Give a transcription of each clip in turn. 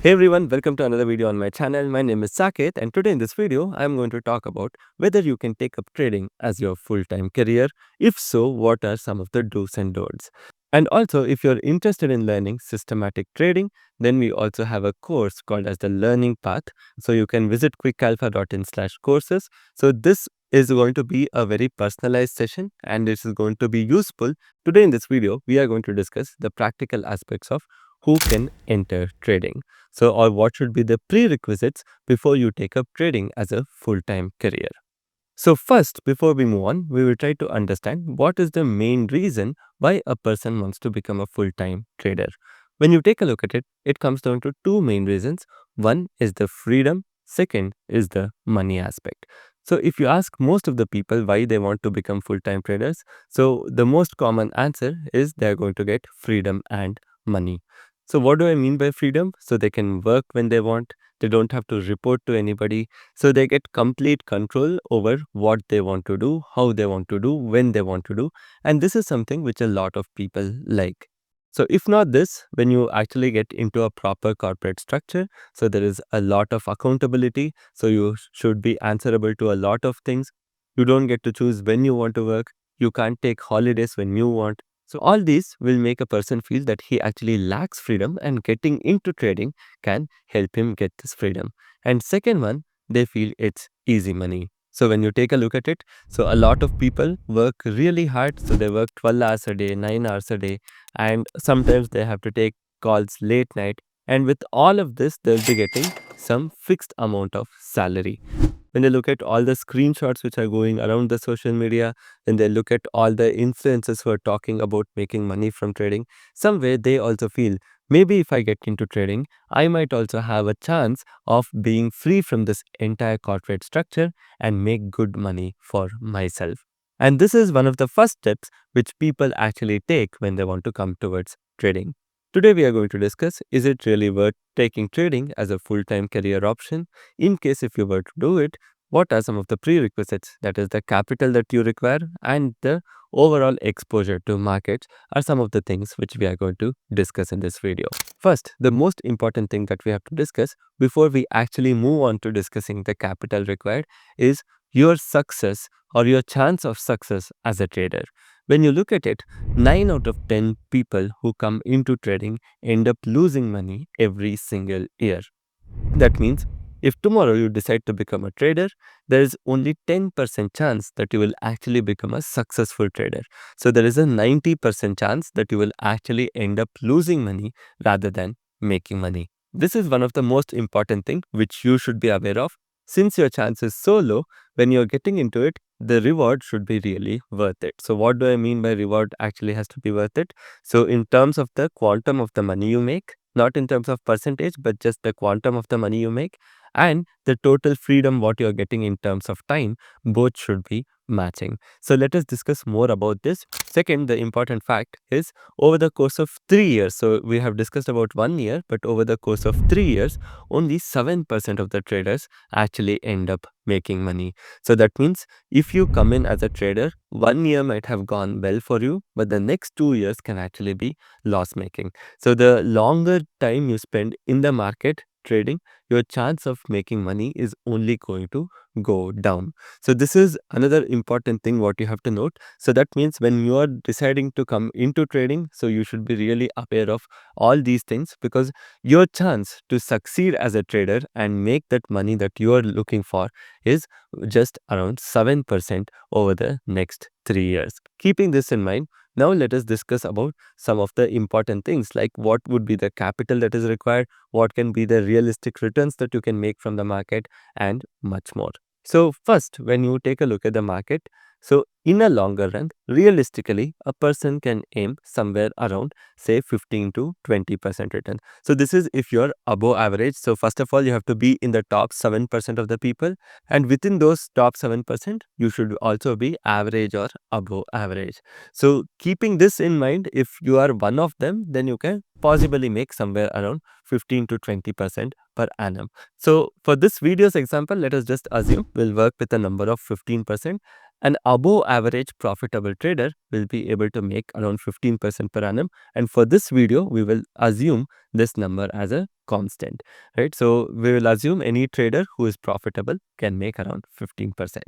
Hey everyone, welcome to another video on my channel. My name is Saket, and today in this video, I am going to talk about whether you can take up trading as your full-time career. If so, what are some of the do's and don'ts? And also, if you're interested in learning systematic trading, then we also have a course called as the Learning Path. So you can visit quickAlpha.in/courses. So this is going to be a very personalized session and this is going to be useful. Today in this video, we are going to discuss the practical aspects of who can enter trading. So, or what should be the prerequisites before you take up trading as a full-time career? So first, before we move on, we will try to understand what is the main reason why a person wants to become a full-time trader. When you take a look at it, it comes down to two main reasons. One is the freedom, second is the money aspect. So if you ask most of the people why they want to become full-time traders, so the most common answer is they're going to get freedom and money. So what do I mean by freedom? So they can work when they want, they don't have to report to anybody, so they get complete control over what they want to do, how they want to do, when they want to do. And this is something which a lot of people like. So if not this, when you actually get into a proper corporate structure, so there is a lot of accountability. So you should be answerable to a lot of things. You don't get to choose when you want to work. You can't take holidays when you want. So all these will make a person feel that he actually lacks freedom, and getting into trading can help him get this freedom. And second one, they feel it's easy money. So when you take a look at it, so a lot of people work really hard. So they work 12 hours a day, 9 hours a day, and sometimes they have to take calls late night. And with all of this, they'll be getting some fixed amount of salary. When they look at all the screenshots which are going around the social media, when they look at all the influencers who are talking about making money from trading, somewhere they also feel maybe if I get into trading, I might also have a chance of being free from this entire corporate structure and make good money for myself. And this is one of the first steps which people actually take when they want to come towards trading. Today we are going to discuss, is it really worth taking trading as a full-time career option? In case if you were to do it, what are some of the prerequisites, that is the capital that you require and the overall exposure to markets are some of the things which we are going to discuss in this video. First, the most important thing that we have to discuss before we actually move on to discussing the capital required is your success or your chance of success as a trader. When you look at it, 9 out of 10 people who come into trading end up losing money every single year. That means if tomorrow you decide to become a trader, there is only 10% chance that you will actually become a successful trader. So there is a 90% chance that you will actually end up losing money rather than making money. This is one of the most important things which you should be aware of. Since your chance is so low, when you're getting into it, the reward should be really worth it. So what do I mean by reward actually has to be worth it? So in terms of the quantum of the money you make, not in terms of percentage, but just the quantum of the money you make and the total freedom what you're getting in terms of time, both should be matching. So let us discuss more about this. Second, the important fact is over the course of 3 years, so we have discussed about 1 year, but over the course of 3 years, only 7% of the traders actually end up making money. So that means if you come in as a trader, 1 year might have gone well for you, but the next 2 years can actually be loss making. So the longer time you spend in the market trading, your chance of making money is only going to go down. So this is another important thing what you have to note. So that means when you are deciding to come into trading, so you should be really aware of all these things, because your chance to succeed as a trader and make that money that you are looking for is just around 7% over the next 3 years. Keeping this in mind, now let us discuss about some of the important things, like what would be the capital that is required, what can be the realistic returns that you can make from the market, and much more. So first, when you take a look at the market, so in a longer run, realistically, a person can aim somewhere around say 15 to 20% return. So this is if you're above average. So first of all, you have to be in the top 7% of the people, and within those top 7%, you should also be average or above average. So keeping this in mind, if you are one of them, then you can possibly make somewhere around 15 to 20% per annum. So for this video's example, let us just assume we'll work with a number of 15%, An above average profitable trader will be able to make around 15% per annum. And for this video, we will assume this number as a constant, right? So we will assume any trader who is profitable can make around 15%.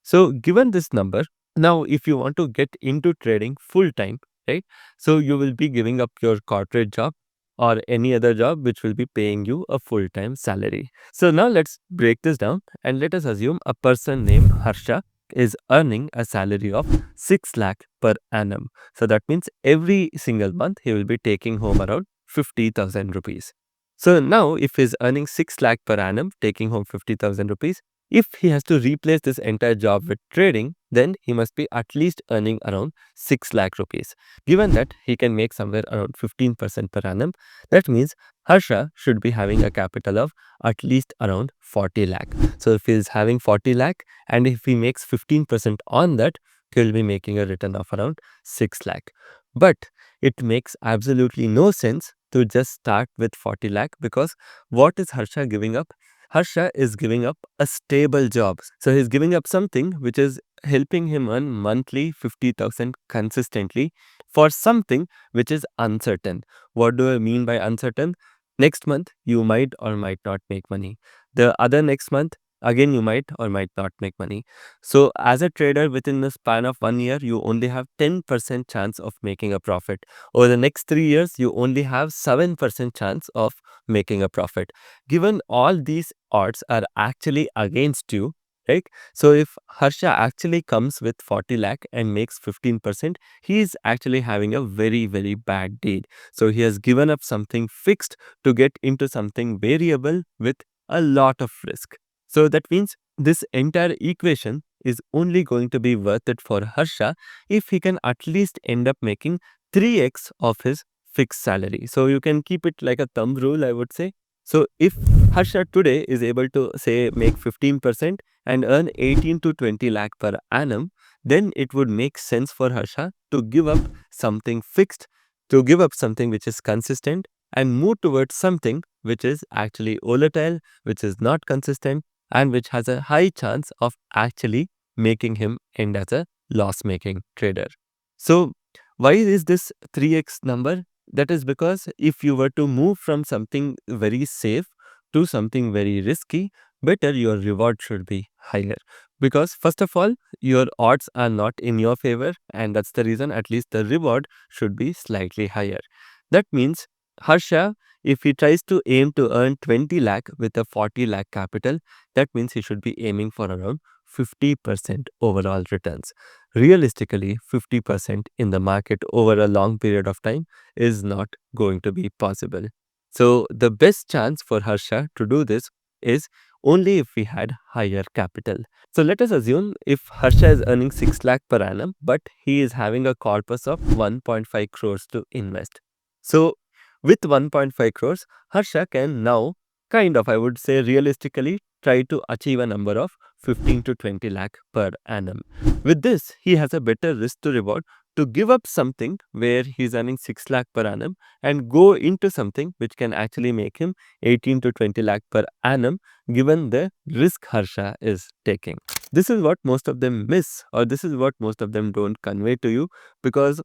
So given this number, now if you want to get into trading full time, right? So you will be giving up your corporate job or any other job which will be paying you a full-time salary. So now let's break this down and let us assume a person named Harsha is earning a salary of 6 lakh per annum. So that means every single month he will be taking home around 50,000 rupees. So now if he is earning 6 lakh per annum, taking home 50,000 rupees, if he has to replace this entire job with trading, then he must be at least earning around 6 lakh rupees. Given that he can make somewhere around 15% per annum, that means Harsha should be having a capital of at least around 40 lakh. So if he is having 40 lakh and if he makes 15% on that, he will be making a return of around 6 lakh. But it makes absolutely no sense to just start with 40 lakh because what is Harsha giving up? Harsha is giving up a stable job. So he's giving up something which is helping him earn monthly 50,000 consistently for something which is uncertain. What do I mean by uncertain? Next month, you might or might not make money. The other next month, again, you might or might not make money. So as a trader, within the span of 1 year, you only have 10% chance of making a profit. Over the next 3 years, you only have 7% chance of making a profit. Given all these odds are actually against you, right? So if Harsha actually comes with 40 lakh and makes 15%, he is actually having a very, very bad deal. So he has given up something fixed to get into something variable with a lot of risk. So that means this entire equation is only going to be worth it for Harsha if he can at least end up making 3x of his fixed salary. So you can keep it like a thumb rule, I would say. So if Harsha today is able to say make 15% and earn 18 to 20 lakh per annum, then it would make sense for Harsha to give up something fixed, to give up something which is consistent and move towards something which is actually volatile, which is not consistent and which has a high chance of actually making him end as a loss-making trader. So why is this 3x number? That is because if you were to move from something very safe to something very risky, better your reward should be higher. Because first of all, your odds are not in your favor and that's the reason at least the reward should be slightly higher. That means Harsha, if he tries to aim to earn 20 lakh with a 40 lakh capital, that means he should be aiming for around 50% overall returns. Realistically, 50% in the market over a long period of time is not going to be possible. So the best chance for Harsha to do this is only if we had higher capital. So let us assume if Harsha is earning 6 lakh per annum, but he is having a corpus of 1.5 crores to invest. So with 1.5 crores, Harsha can now kind of, I would say realistically, try to achieve a number of 15 to 20 lakh per annum. With this, he has a better risk to reward to give up something where he's earning 6 lakh per annum and go into something which can actually make him 18 to 20 lakh per annum given the risk Harsha is taking. This is what most of them miss, or this is what most of them don't convey to you, because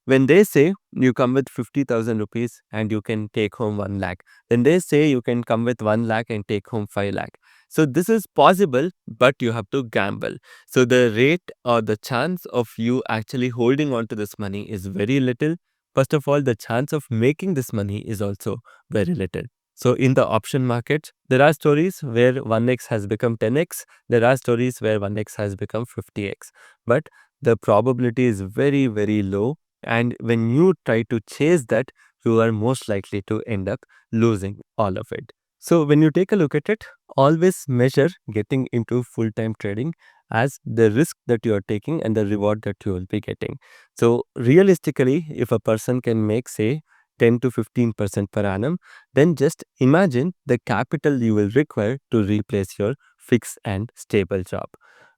when they say you come with 50,000 rupees and you can take home 1 lakh, then they say you can come with 1 lakh and take home 5 lakh. So this is possible, but you have to gamble. So the rate or the chance of you actually holding on to this money is very little. First of all, the chance of making this money is also very little. So in the option market, there are stories where 1x has become 10x. There are stories where 1x has become 50x. But the probability is very, very low. And when you try to chase that, you are most likely to end up losing all of it. So when you take a look at it, always measure getting into full-time trading as the risk that you are taking and the reward that you will be getting. So realistically, if a person can make, say, 10 to 15% per annum, then just imagine the capital you will require to replace your fixed and stable job.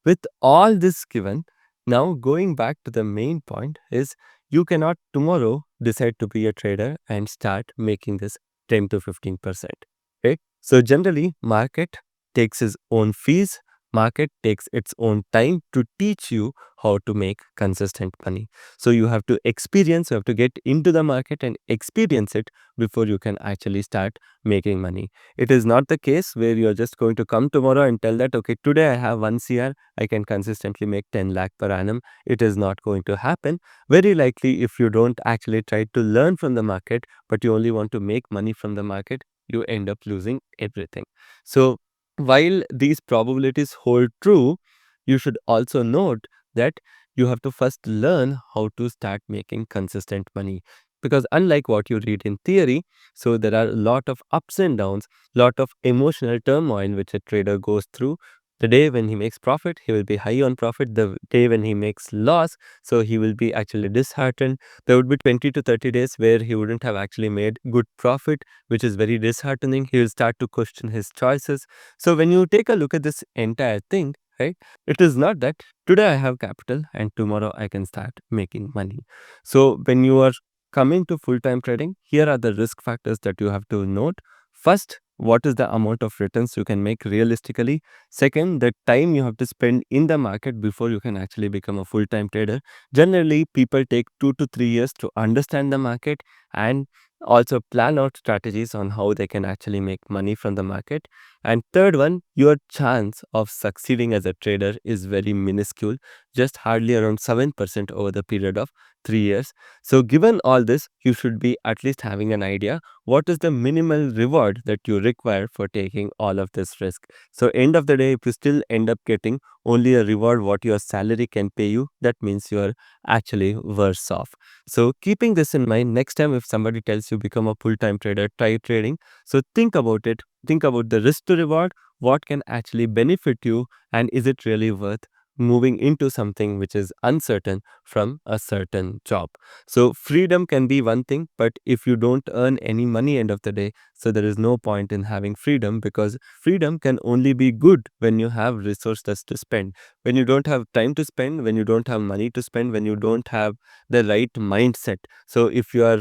With all this given, now going back to the main point is you cannot tomorrow decide to be a trader and start making this 10 to 15%. Okay? So generally, market takes its own fees market takes its own time to teach you how to make consistent money. So you have to experience, you have to get into the market and experience it before you can actually start making money. It is not the case where you're just going to come tomorrow and tell that, okay, today I have 1 CR, I can consistently make 10 lakh per annum. It is not going to happen. Very likely, if you don't actually try to learn from the market, but you only want to make money from the market, you end up losing everything. So while these probabilities hold true, you should also note that you have to first learn how to start making consistent money. Because unlike what you read in theory, so there are a lot of ups and downs, lot of emotional turmoil which a trader goes through. The day when he makes profit, he will be high on profit. The day when he makes loss, so he will be actually disheartened. There would be 20 to 30 days where he wouldn't have actually made good profit, which is very disheartening. He will start to question his choices. So when you take a look at this entire thing, right, it is not that today I have capital and tomorrow I can start making money. So when you are coming to full-time trading, here are the risk factors that you have to note. First, what is the amount of returns you can make realistically? Second, the time you have to spend in the market before you can actually become a full-time trader. Generally, people take 2 to 3 years to understand the market and also plan out strategies on how they can actually make money from the market. And third one, your chance of succeeding as a trader is very minuscule, just hardly around 7% over the period of 3 years. So given all this, you should be at least having an idea what is the minimal reward that you require for taking all of this risk. So end of the day, if you still end up getting only a reward what your salary can pay you, that means you are actually worse off. So keeping this in mind, next time if somebody tells you become a full-time trader, try trading. So think about it. Think about the risk to reward, what can actually benefit you, and is it really worth moving into something which is uncertain from a certain job. So freedom can be one thing, but if you don't earn any money end of the day, so there is no point in having freedom, because freedom can only be good when you have resources to spend. When you don't have time to spend, when you don't have money to spend, when you don't have the right mindset. So if you are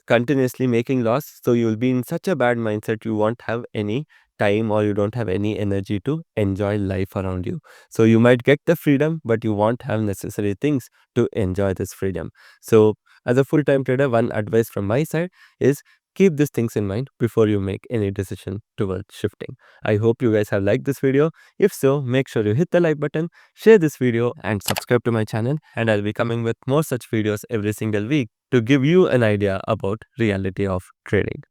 continuously making loss, so you will be in such a bad mindset, you won't have any time or you don't have any energy to enjoy life around you. So you might get the freedom, but you won't have necessary things to enjoy this freedom. So as a full-time trader, one advice from my side is keep these things in mind before you make any decision towards shifting. I hope you guys have liked this video. If so, make sure you hit the like button, share this video and subscribe to my channel, and I'll be coming with more such videos every single week to give you an idea about reality of trading.